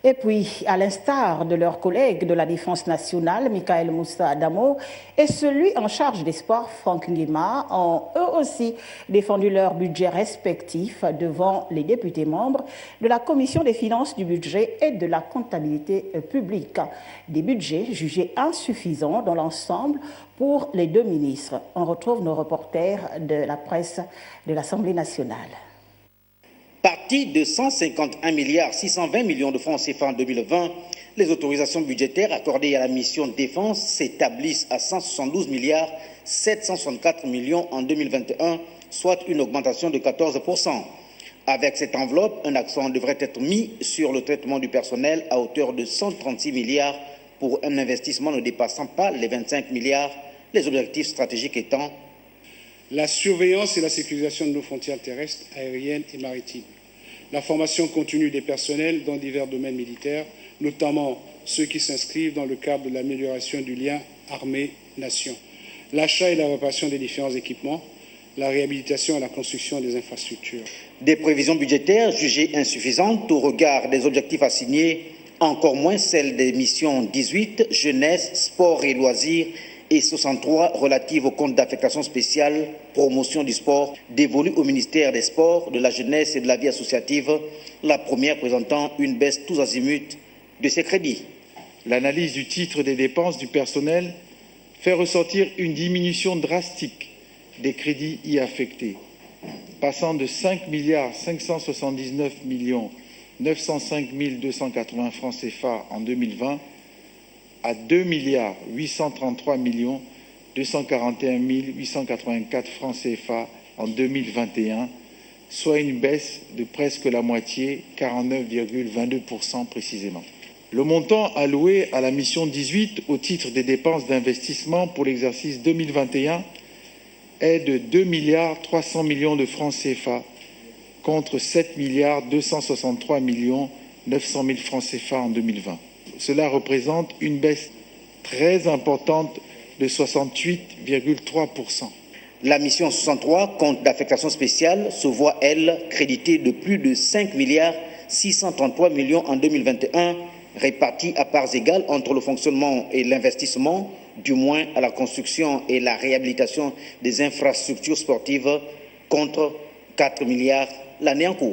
Et puis, à l'instar de leurs collègues de la Défense nationale, Michael Moussa Adamo, et celui en charge des sports, Franck Nguema, ont eux aussi défendu leurs budgets respectifs devant les députés membres de la Commission des finances du budget et de la comptabilité publique. Des budgets jugés insuffisants dans l'ensemble pour les deux ministres. On retrouve nos reporters de la presse de l'Assemblée nationale. Parti de 151 milliards 620 millions de francs CFA en 2020, les autorisations budgétaires accordées à la mission défense s'établissent à 172 milliards 764 millions en 2021, soit une augmentation de 14%. Avec cette enveloppe, un accent devrait être mis sur le traitement du personnel à hauteur de 136 milliards pour un investissement ne dépassant pas les 25 milliards, les objectifs stratégiques étant la surveillance et la sécurisation de nos frontières terrestres, aériennes et maritimes, la formation continue des personnels dans divers domaines militaires, notamment ceux qui s'inscrivent dans le cadre de l'amélioration du lien armée-nation, l'achat et la réparation des différents équipements, la réhabilitation et la construction des infrastructures. Des prévisions budgétaires jugées insuffisantes au regard des objectifs assignés, encore moins celles des missions 18, jeunesse, sport et loisirs, et 63 relatives au compte d'affectation spéciale promotion du sport dévolu au ministère des Sports, de la Jeunesse et de la Vie associative, la première présentant une baisse tous azimuts de ses crédits. L'analyse du titre des dépenses du personnel fait ressortir une diminution drastique des crédits y affectés, passant de 5 milliards 579 millions 905 280 francs CFA en 2020 à 2 milliards 833 millions 241 884 francs CFA en 2021, soit une baisse de presque la moitié, 49,22% précisément. Le montant alloué à la mission 18 au titre des dépenses d'investissement pour l'exercice 2021 est de 2 milliards 300 millions de francs CFA contre 7 milliards 263 millions 900 000 francs CFA en 2020. Cela représente une baisse très importante de 68,3%. La mission 63, compte d'affectation spéciale, se voit, elle, créditée de plus de 5 milliards 633 millions en 2021, répartis à parts égales entre le fonctionnement et l'investissement, du moins à la construction et la réhabilitation des infrastructures sportives, contre 4 milliards l'année en cours.